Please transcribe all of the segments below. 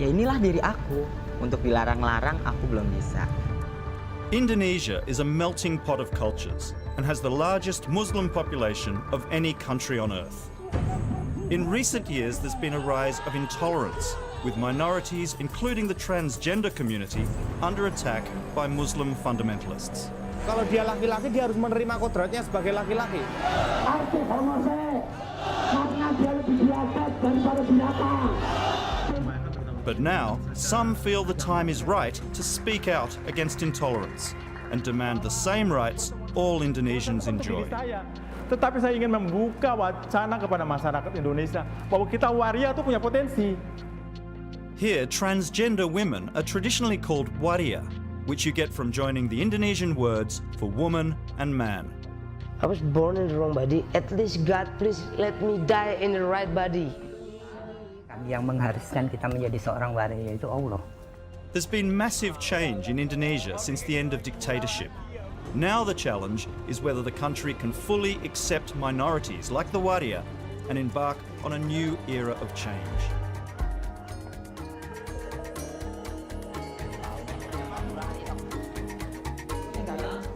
ya inilah diri aku. Untuk dilarang-larang aku belum bisa. Indonesia is a melting pot of cultures and has the largest Muslim population of any country on earth. In recent years, there's been a rise of intolerance, with minorities, including the transgender community, under attack by Muslim fundamentalists. Kalau dia laki-laki, dia harus menerima kodratnya sebagai laki-laki. Arti homoseks karena dia lebih diangkat daripada binatang. But now, some feel the time is right to speak out against intolerance and demand the same rights all Indonesians enjoy. Tetapi saya ingin membuka wacana kepada masyarakat Indonesia bahwa kita waria itu punya potensi. Here, transgender women are traditionally called waria, which you get from joining the Indonesian words for woman and man. I was born in the wrong body. At least God, please let me die in the right body. Yang mengharuskan kita menjadi seorang waria yaitu Allah. There's been massive change in Indonesia since the end of dictatorship. Now the challenge is whether the country can fully accept minorities like the waria and embark on a new era of change.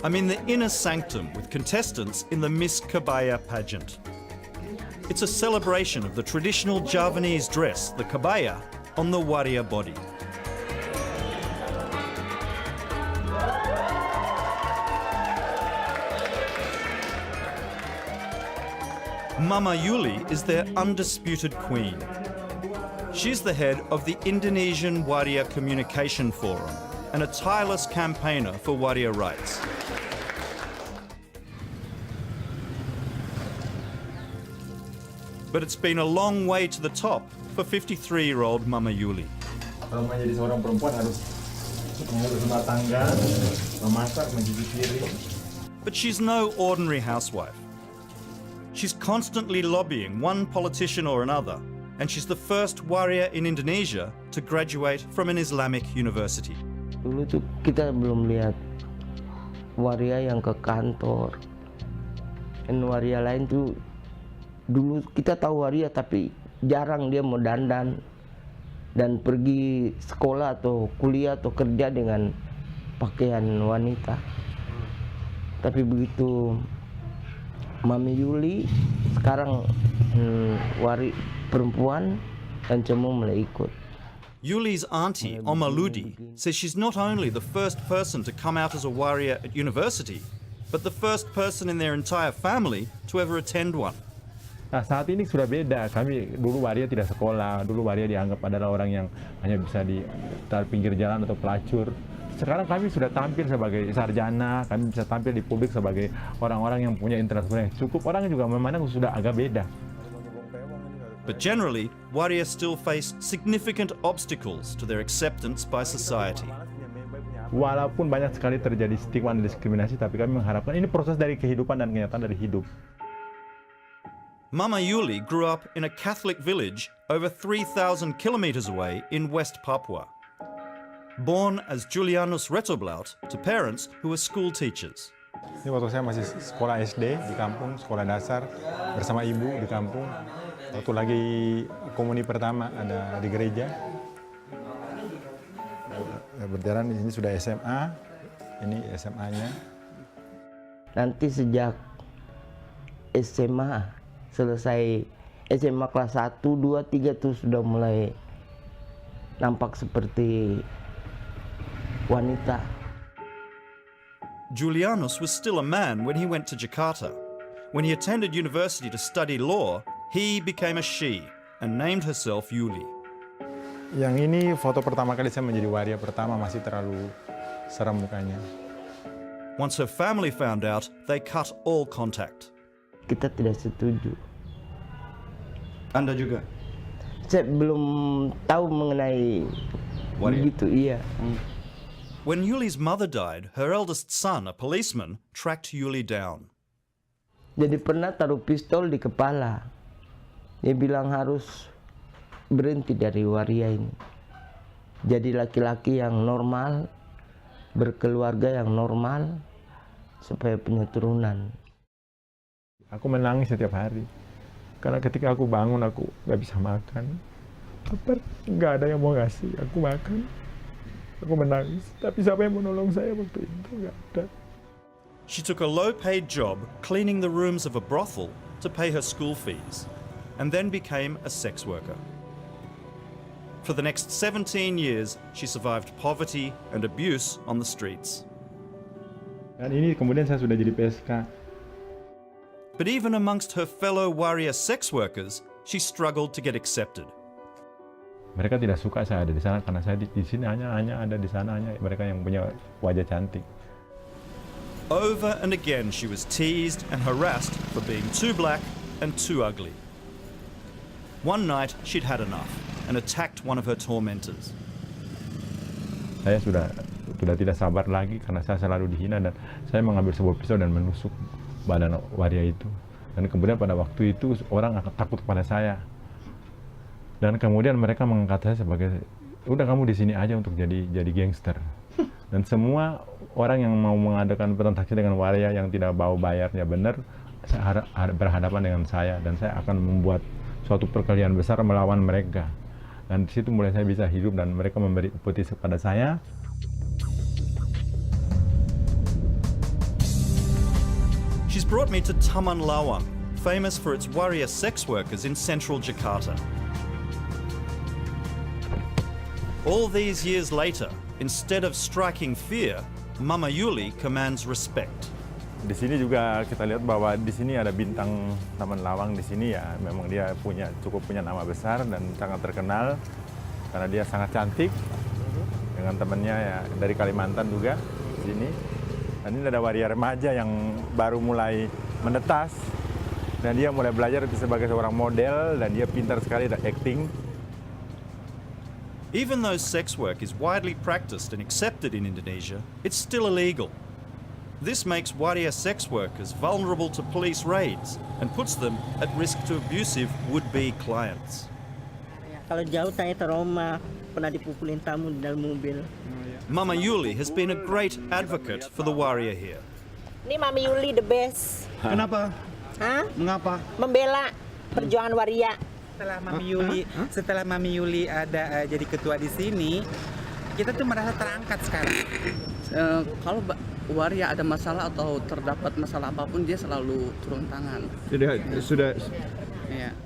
I'm in the inner sanctum with contestants in the Miss Kebaya pageant. It's a celebration of the traditional Javanese dress, the kebaya, on the waria body. Mama Yuli is their undisputed queen. She's the head of the Indonesian Waria Communication Forum and a tireless campaigner for waria rights. But it's been a long way to the top for 53-year-old Mama Yuli. Kalau menjadi seorang perempuan harus mengurus rumah tangga, memasak, mencuci piring. But she's no ordinary housewife. She's constantly lobbying one politician or another, and she's the first waria in Indonesia to graduate from an Islamic university. Dulu tuh kita belum lihat waria yang ke kantor. Dan waria lain tuh dulu kita tahu waria tapi jarang dia mau dandan dan pergi sekolah atau kuliah atau kerja dengan pakaian wanita. Tapi begitu Mami Yuli sekarang wari perempuan dan semua mulai ikut. Yuli's auntie, Oma Ludi, says she's not only the first person to come out as a waria at university, but the first person in their entire family to ever attend one. Nah, saat ini sudah beda. Kami dulu waria tidak sekolah, dulu waria dianggap adalah orang yang hanya bisa di pinggir jalan atau pelacur. Sekarang kami sudah tampil sebagai sarjana, kami bisa tampil di publik sebagai orang-orang yang punya intelektual yang cukup. Orang juga memandang sudah agak beda. But generally, waria still face significant obstacles to their acceptance by society. Walaupun banyak sekali terjadi stigma dan diskriminasi, tapi kami mengharapkan ini proses dari kehidupan dan kenyataan dari hidup. Mama Yuli grew up in a Catholic village over 3,000 kilometers away in West Papua. Born as Julianus Retoblaut to parents who were school teachers. Ini waktu saya masih sekolah SD di kampung, sekolah dasar bersama ibu di kampung. Waktu lagi komuni pertama ada di gereja. Berjalan ini sudah SMA, ini SMA-nya. Nanti sejak SMA selesai SMA kelas 1, 2, 3 tuh sudah mulai nampak seperti wanita. Julianus was still a man when he went to Jakarta. When he attended university to study law, he became a she and named herself Yuli. Yang ini foto pertama kali saya menjadi waria pertama, masih terlalu seram mukanya. Once her family found out, they cut all contact. Kita tidak setuju. Anda juga? Saya belum tahu mengenai begitu, iya. When Yuli's mother died, her eldest son, a policeman, tracked Yuli down. Jadi pernah taruh pistol di kepala. Dia bilang harus berhenti dari waria ini. Jadi laki-laki yang normal, berkeluarga yang normal, supaya punya turunan. Aku menangis setiap hari. Karena ketika aku bangun, aku gak bisa makan. lapar, nggak ada yang mau ngasih aku makan, aku menangis. Tapi siapa yang mau nolong saya waktu itu? Nggak ada. She took a low-paid job cleaning the rooms of a brothel to pay her school fees, and then became a sex worker. For the next 17 years, she survived poverty and abuse on the streets. Dan ini kemudian saya sudah jadi PSK. But even amongst her fellow warrior sex workers, she struggled to get accepted. Mereka tidak suka saya ada di sana karena saya di sini hanya ada di sana hanya mereka yang punya wajah cantik. Over and again, she was teased and harassed for being too black and too ugly. One night, she'd had enough and attacked one of her tormentors. Saya sudah tidak sabar lagi karena saya selalu dihina dan saya mengambil sebuah pisau dan menusuk badan waria itu. Dan kemudian pada waktu itu orang akan takut kepada saya. Dan kemudian mereka mengangkat saya sebagai, udah kamu di sini aja untuk jadi gangster. Dan semua orang yang mau mengadakan transaksi dengan waria yang tidak mau bayarnya benar, saya berhadapan dengan saya dan saya akan membuat suatu perkelahian besar melawan mereka. Dan di situ mulai saya bisa hidup dan mereka memberi upeti kepada saya. She's brought me to Taman Lawang, famous for its warrior sex workers in central Jakarta. All these years later, instead of striking fear, Mama Yuli commands respect. Di sini juga kita lihat bahwa di sini ada bintang Taman Lawang di sini ya, memang dia cukup punya nama besar dan sangat terkenal karena dia sangat cantik dengan temannya ya dari Kalimantan juga di sini. Dan ini ada waria remaja yang baru mulai menetas dan dia mulai belajar sebagai seorang model dan dia pintar sekali dan acting. Even though sex work is widely practiced and accepted in Indonesia, it's still illegal. This makes warrior sex workers vulnerable to police raids and puts them at risk to abusive would-be clients. Kalau jauh saya trauma, pernah dipukulin tamu di dalam mobil. Mama Yuli has been a great advocate for the warrior here. Ini Mami Yuli the best. Kenapa? Hah? Mengapa? Membela perjuangan waria. Setelah Mami Yuli ada jadi ketua di sini, kita tuh merasa terangkat sekarang. Kalau waria ada masalah atau terdapat masalah apapun, dia selalu turun tangan. Sudah. Ya.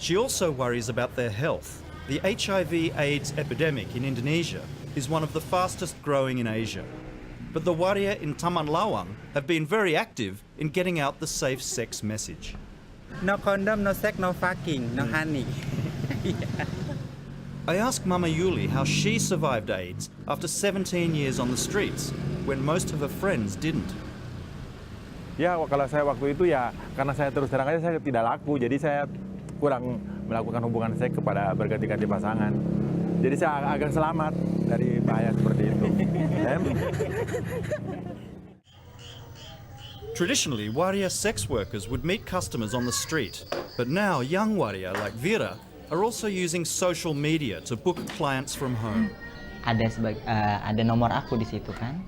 She also worries about their health. The HIV/AIDS epidemic in Indonesia is one of the fastest growing in Asia. But the warrior in Taman Lawang have been very active in getting out the safe sex message. No condom, no sex, no fucking, no honey. I asked Mama Yuli how she survived AIDS after 17 years on the streets, when most of her friends didn't. Ya kalau saya waktu itu ya karena saya terus terang aja saya tidak laku, jadi saya kurang melakukan hubungan seks kepada berganti-ganti pasangan. Jadi saya agak selamat dari bahaya seperti itu. Traditionally, warrior sex workers would meet customers on the street, but now young warrior like Vera are also using social media to book clients from home. Ada nomor aku di situ kan.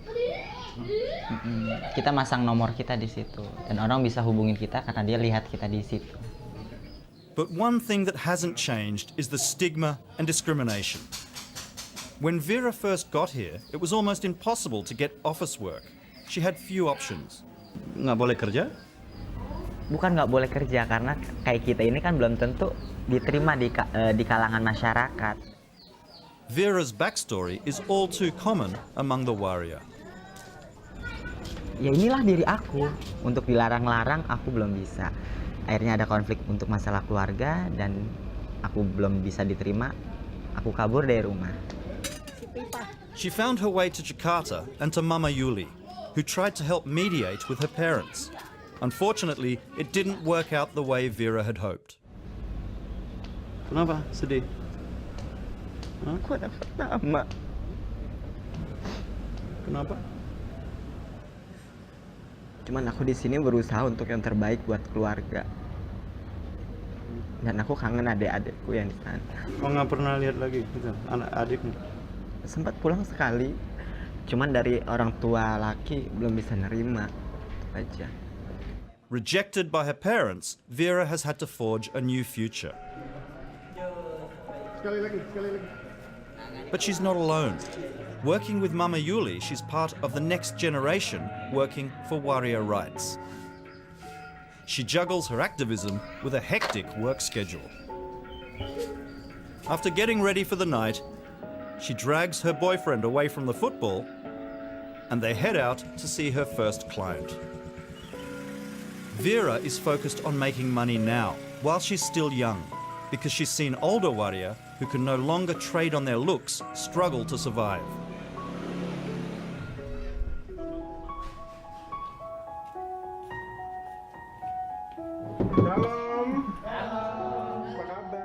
Kita masang nomor kita di situ dan orang bisa hubungin kita karena dia lihat kita di situ. But one thing that hasn't changed is the stigma and discrimination. When Vera first got here, it was almost impossible to get office work. She had few options. Nggak boleh kerja? Bukan nggak boleh kerja, karena kayak kita ini kan belum tentu diterima di kalangan masyarakat. Vera's backstory is all too common among the warrior. Ya inilah diri aku, untuk dilarang-larang aku belum bisa. Akhirnya ada konflik untuk masalah keluarga dan aku belum bisa diterima. Aku kabur dari rumah. She found her way to Jakarta and to Mama Yuli, who tried to help mediate with her parents. Unfortunately, it didn't work out the way Vera had hoped. Kenapa? Sedih? Aku anak pertama. Kenapa? Cuman aku di sini berusaha untuk yang terbaik buat keluarga. Dan aku kangen adik-adikku yang di sana. Oh, nggak pernah lihat lagi gitu, anak adiknya? Sempat pulang sekali, cuman dari orang tua laki belum bisa nerima. Itu aja. Rejected by her parents, Vera has had to forge a new future. But she's not alone. Working with Mama Yuli, she's part of the next generation working for warrior rights. She juggles her activism with a hectic work schedule. After getting ready for the night, she drags her boyfriend away from the football and they head out to see her first client. Vera is focused on making money now, while she's still young, because she's seen older warrior who can no longer trade on their looks struggle to survive.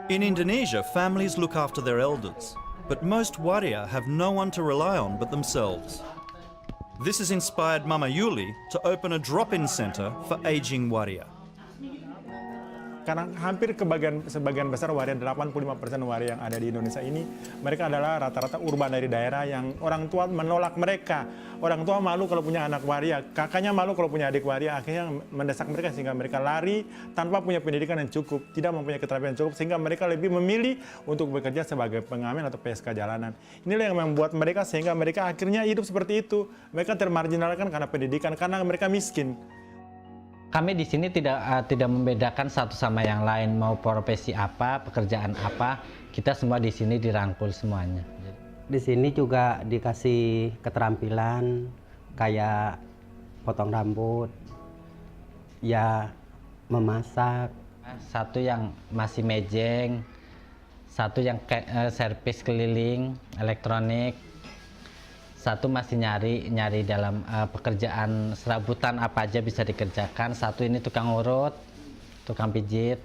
In Indonesia, families look after their elders, but most warrior have no one to rely on but themselves. This has inspired Mama Yuli to open a drop-in centre for aging warrior. Karena hampir sebagian besar waria, 85% waria yang ada di Indonesia ini, mereka adalah rata-rata urban dari daerah yang orang tua menolak mereka. Orang tua malu kalau punya anak waria, kakaknya malu kalau punya adik waria, akhirnya mendesak mereka sehingga mereka lari tanpa punya pendidikan yang cukup, tidak mempunyai keterampilan yang cukup, sehingga mereka lebih memilih untuk bekerja sebagai pengamen atau PSK jalanan. Inilah yang membuat mereka sehingga mereka akhirnya hidup seperti itu. Mereka termarginalkan karena pendidikan, karena mereka miskin. Kami di sini tidak membedakan satu sama yang lain, mau profesi apa, pekerjaan apa, kita semua di sini dirangkul semuanya. Di sini juga dikasih keterampilan kayak potong rambut, ya memasak. Satu yang masih mejeng, satu yang servis keliling, elektronik. Satu masih nyari dalam pekerjaan serabutan apa aja bisa dikerjakan. Satu ini tukang urut, tukang pijit.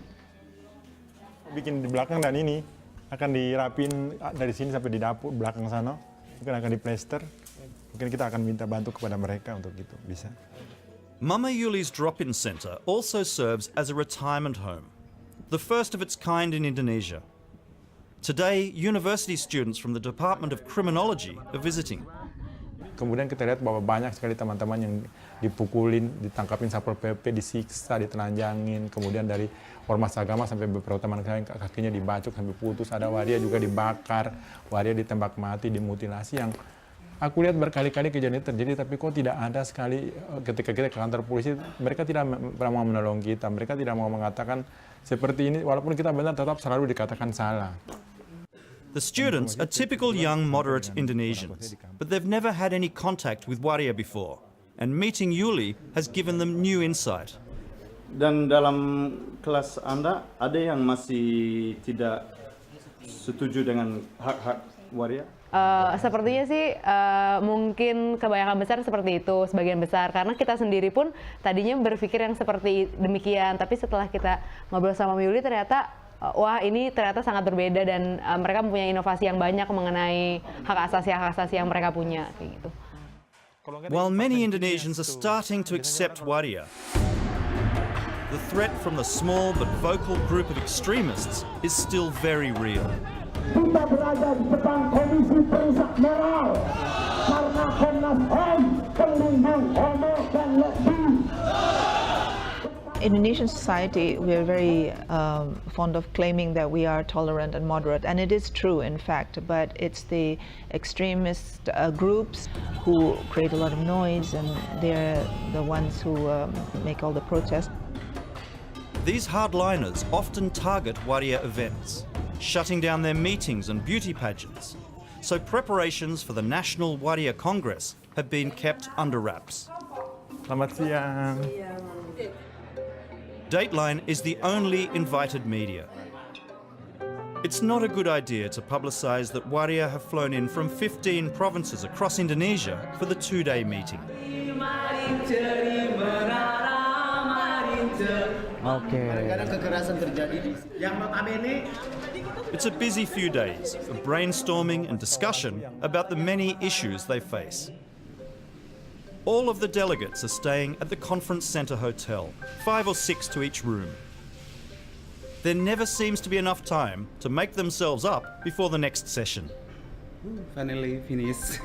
Bikin di belakang dan ini akan dirapin dari sini sampai di dapur belakang sana. Mungkin akan diplester. Mungkin kita akan minta bantu kepada mereka untuk itu bisa. Mama Yuli's drop-in centre also serves as a retirement home, the first of its kind in Indonesia. Today, university students from the Department of Criminology are visiting. Kemudian kita lihat bahwa banyak sekali teman-teman yang dipukulin, ditangkapin Satpol PP, disiksa, ditelanjangin, kemudian dari ormas agama sampai beberapa teman saya kakinya dibacok sampai putus, ada waria juga dibakar, waria ditembak mati, dimutilasi, yang aku lihat berkali-kali kejadian itu terjadi, tapi kok tidak ada sekali ketika kita ke kantor polisi, mereka tidak pernah mau menolong kita, mereka tidak mau mengatakan seperti ini, walaupun kita benar tetap selalu dikatakan salah. The students are typical young, moderate Indonesians, but they've never had any contact with waria before, and meeting Yuli has given them new insight. Dan dalam kelas Anda, ada yang masih tidak setuju dengan hak-hak waria? Sepertinya sih mungkin kebanyakan besar seperti itu, sebagian besar. Karena kita sendiri pun tadinya berpikir yang seperti demikian, tapi setelah kita ngobrol sama Yuli ternyata wah, ini ternyata sangat berbeda dan mereka mempunyai inovasi yang banyak mengenai hak asasi yang mereka punya, kayak gitu. While many Indonesians are starting to accept waria, the threat from the small but vocal group of extremists is still very real. Kita berada di depan kondisi perusak moral karena Komnas HAM pelindung homo dan lesbi. Indonesian society, we are very fond of claiming that we are tolerant and moderate, and it is true, in fact, but it's the extremist groups who create a lot of noise, and they're the ones who make all the protests. These hardliners often target waria events, shutting down their meetings and beauty pageants, so preparations for the National Waria Congress have been kept under wraps. Selamat siang. Dateline is the only invited media. It's not a good idea to publicise that waria have flown in from 15 provinces across Indonesia for the two-day meeting. It's a busy few days of brainstorming and discussion about the many issues they face. All of the delegates are staying at the Conference Centre Hotel, 5 or 6 to each room. There never seems to be enough time to make themselves up before the next session. Finally finished.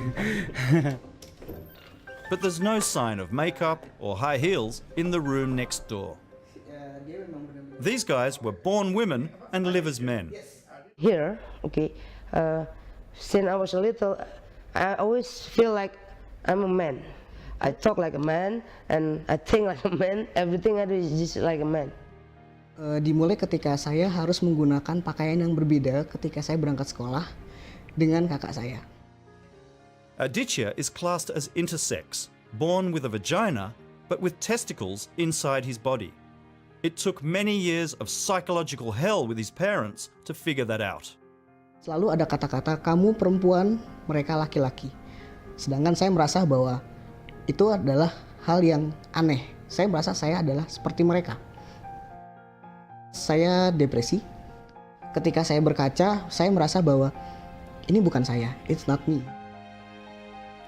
But there's no sign of makeup or high heels in the room next door. These guys were born women and live as men. Here, okay, since I was little, I always feel like I'm a man. I talk like a man, and I think like a man. Everything I do is just like a man. Dimulai ketika saya harus menggunakan pakaian yang berbeda ketika saya berangkat sekolah dengan kakak saya. Aditya is classed as intersex, born with a vagina, but with testicles inside his body. It took many years of psychological hell with his parents to figure that out. Selalu ada kata-kata kamu perempuan, mereka laki-laki. Sedangkan saya merasa bahwa itu adalah hal yang aneh. Saya merasa saya adalah seperti mereka. Saya depresi. Ketika saya berkaca, saya merasa bahwa ini bukan saya, it's not me.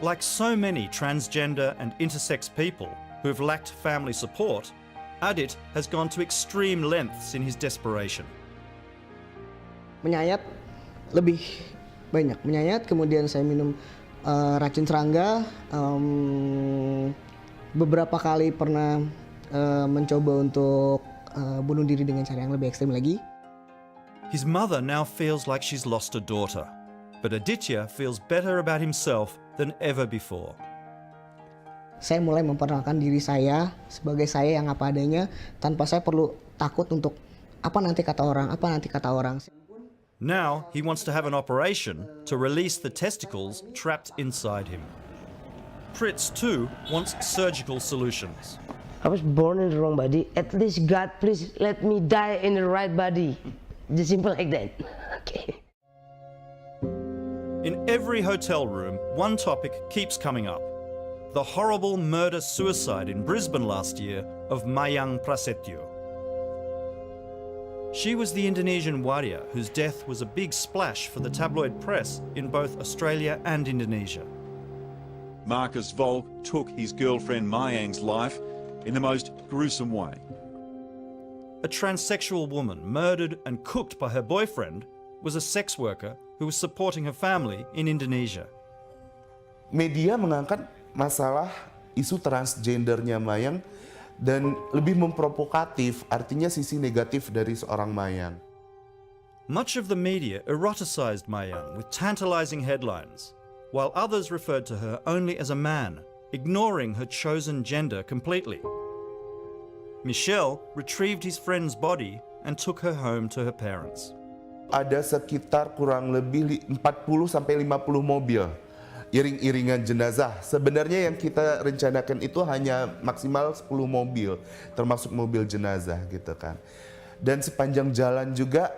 Like so many transgender and intersex people who have lacked family support, Adit has gone to extreme lengths in his desperation. Menyayat lebih banyak. Menyayat, kemudian saya minum racun serangga. Beberapa kali pernah mencoba untuk bunuh diri dengan cara yang lebih ekstrim lagi. His mother now feels like she's lost a daughter, but Aditya feels better about himself than ever before. Saya mulai memperkenalkan diri saya sebagai saya yang apa adanya, tanpa saya perlu takut untuk apa nanti kata orang, apa nanti kata orang. Now he wants to have an operation to release the testicles trapped inside him. Fritz too wants surgical solutions. I was born in the wrong body. At least God, please let me die in the right body. Just simple like that. Okay. In every hotel room, one topic keeps coming up. The horrible murder-suicide in Brisbane last year of Mayang Prasetyo. She was the Indonesian warrior whose death was a big splash for the tabloid press in both Australia and Indonesia. Marcus Volk took his girlfriend Mayang's life in the most gruesome way. A transsexual woman murdered and cooked by her boyfriend was a sex worker who was supporting her family in Indonesia. Media mengangkat masalah isu transgendernya Mayang dan lebih memprovokatif, artinya sisi negatif dari seorang Mayang. Much of the media eroticized Mayang with tantalizing headlines, while others referred to her only as a man, ignoring her chosen gender completely. Michelle retrieved his friend's body and took her home to her parents. Ada sekitar kurang lebih 40 sampai 50 mobil iring-iringan jenazah. Sebenarnya yang kita rencanakan itu hanya maksimal 10 mobil, termasuk mobil jenazah gitu kan. Dan sepanjang jalan juga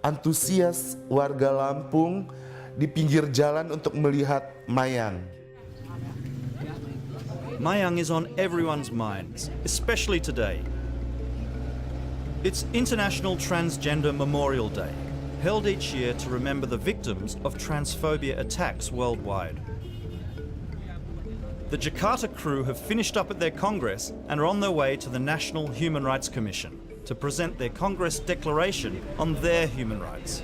antusias warga Lampung di pinggir jalan untuk melihat Mayang. Mayang is on everyone's minds, especially today. It's International Transgender Memorial Day, held each year to remember the victims of transphobia attacks worldwide. The Jakarta crew have finished up at their Congress and are on their way to the National Human Rights Commission to present their Congress declaration on their human rights.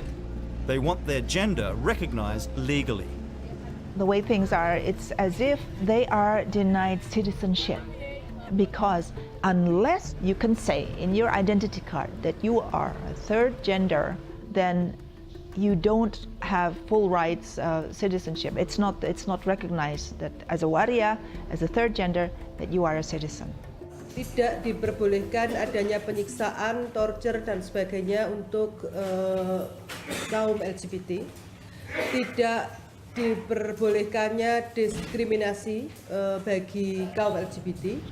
They want their gender recognized legally. The way things are, it's as if they are denied citizenship, because unless you can say in your identity card that you are a third gender, then you don't have full rights citizenship. It's not recognized that as a waria, as a third gender, that you are a citizen. Tidak diperbolehkan adanya penyiksaan, torture dan sebagainya untuk kaum LGBT. Tidak diperbolehkannya diskriminasi bagi kaum LGBT.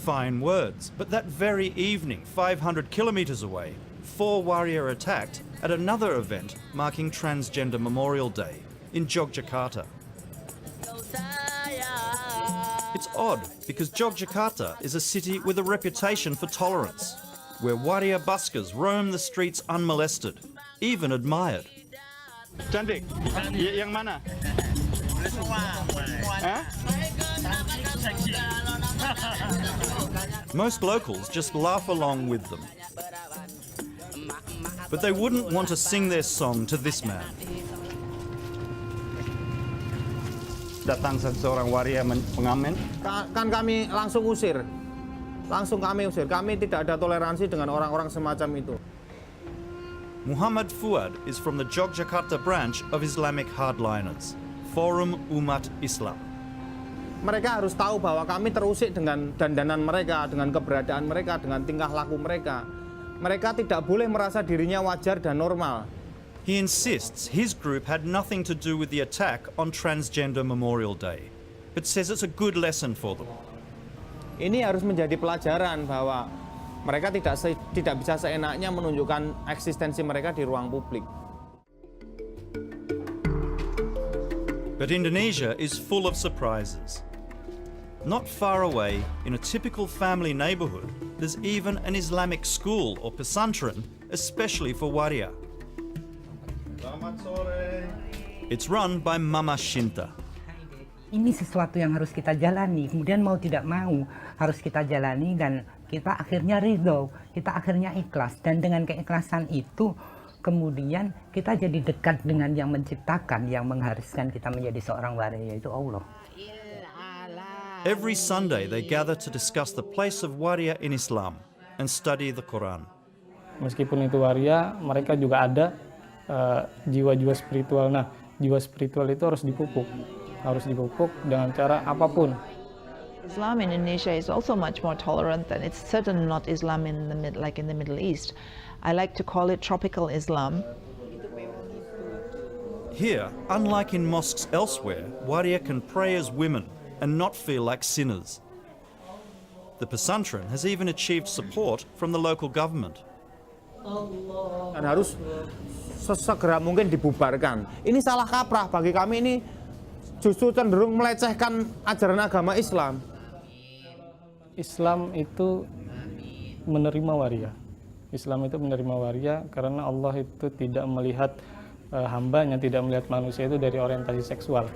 Fine words, but that very evening, 500 kilometers away, 4 warrior attacked at another event marking Transgender Memorial Day in Yogyakarta. It's odd because Yogyakarta is a city with a reputation for tolerance, where warrior buskers roam the streets unmolested, even admired. Cantik, yang mana? Most locals just laugh along with them. But they wouldn't want to sing their song to this man. Datang seorang waria pengamen. Kan kami langsung usir. Langsung kami usir. Kami tidak ada toleransi dengan orang-orang semacam itu. Muhammad Fuad is from the Yogyakarta branch of Islamic Hardliners, Forum Umat Islam. Mereka harus tahu bahwa kami terusik dengan dandanan mereka, dengan keberadaan mereka, dengan tingkah laku mereka. Mereka tidak boleh merasa dirinya wajar dan normal. He insists his group had nothing to do with the attack on Transgender Memorial Day, but says it's a good lesson for them. Ini harus menjadi pelajaran bahwa mereka tidak bisa seenaknya menunjukkan eksistensi mereka di ruang publik. But Indonesia is full of surprises. Not far away, in a typical family neighborhood, there's even an Islamic school or pesantren, especially for waria. Selamat sore. It's run by Mama Shinta. Ini sesuatu yang harus kita jalani, kemudian mau tidak mau harus kita jalani dan kita akhirnya ridho, kita akhirnya ikhlas. Dan dengan keikhlasan itu kemudian kita jadi dekat dengan yang menciptakan, yang mengharuskan kita menjadi seorang waria, yaitu Allah. Every Sunday they gather to discuss the place of waria in Islam and study the Quran. Meskipun itu waria, mereka juga ada jiwa-jiwa spiritual. Nah, jiwa spiritual itu harus dipupuk dengan cara apapun. Islam in Indonesia is also much more tolerant, and it's certainly not Islam like in the Middle East. I like to call it tropical Islam. Here, unlike in mosques elsewhere, waria can pray as women and not feel like sinners. The pesantren has even achieved support from the local government. Dan harus sesegera mungkin dibubarkan. Ini salah kaprah bagi kami, ini justru cenderung melecehkan ajaran agama Islam. Islam itu menerima waria. Islam itu menerima waria karena Allah itu tidak melihat hambanya, tidak melihat manusia itu dari orientasi seksual.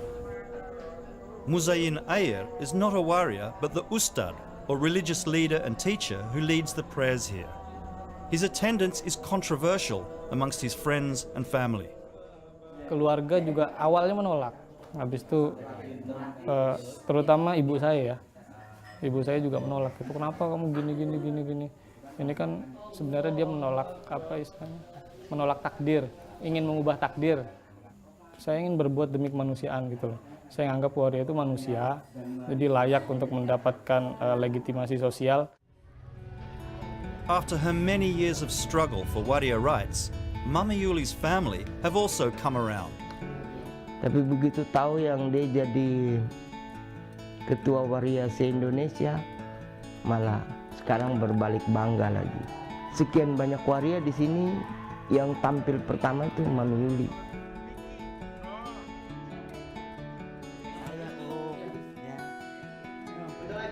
Muzayin Ayer is not a waria, but the ustad, or religious leader and teacher who leads the prayers here. His attendance is controversial amongst his friends and family. Keluarga juga awalnya menolak. Habis itu terutama ibu saya ya. Ibu saya juga menolak. Itu kenapa kamu gini. Ini kan sebenarnya dia menolak apa istilahnya? Menolak takdir, ingin mengubah takdir. Saya ingin berbuat demi kemanusiaan gitu loh. Saya anggap waria itu manusia, jadi layak untuk mendapatkan legitimasi sosial. After her many years of struggle for waria rights, Mama Yuli's family have also come around. Tapi begitu tahu yang dia jadi ketua waria se-Indonesia, malah sekarang berbalik bangga lagi. Sekian banyak waria di sini, yang tampil pertama itu Mami Yuli.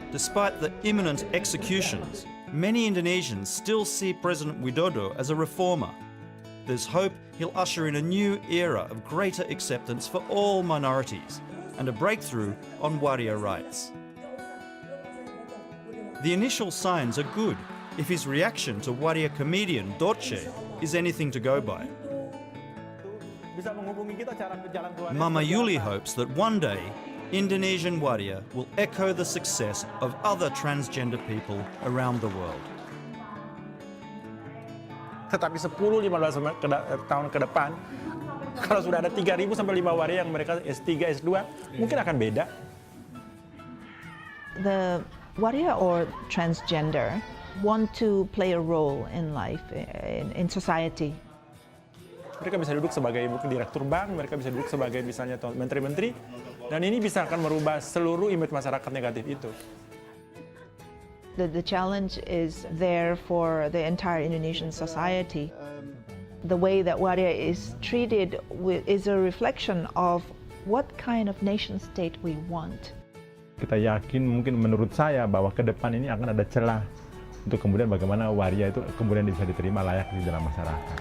Despite the imminent executions, many Indonesians still see President Widodo as a reformer. There's hope he'll usher in a new era of greater acceptance for all minorities and a breakthrough on waria rights. The initial signs are good if his reaction to waria comedian Dorce is anything to go by. Mama Yuli hopes that one day Indonesian waria will echo the success of other transgender people around the world. Tetapi 10-15 tahun ke depan, kalau sudah ada 3.000 sampai 5 waria yang mereka S3, S2, mungkin akan beda. The waria or transgender want to play a role in life, in society. Mereka bisa duduk sebagai direktur bank, mereka bisa duduk sebagai misalnya menteri-menteri, dan ini bisa akan merubah seluruh image masyarakat negatif itu. The challenge is there for the entire Indonesian society. The way that waria is treated is a reflection of what kind of nation state we want. Kita yakin, mungkin menurut saya, bahwa ke depan ini akan ada celah untuk kemudian bagaimana waria itu kemudian bisa diterima layak di dalam masyarakat.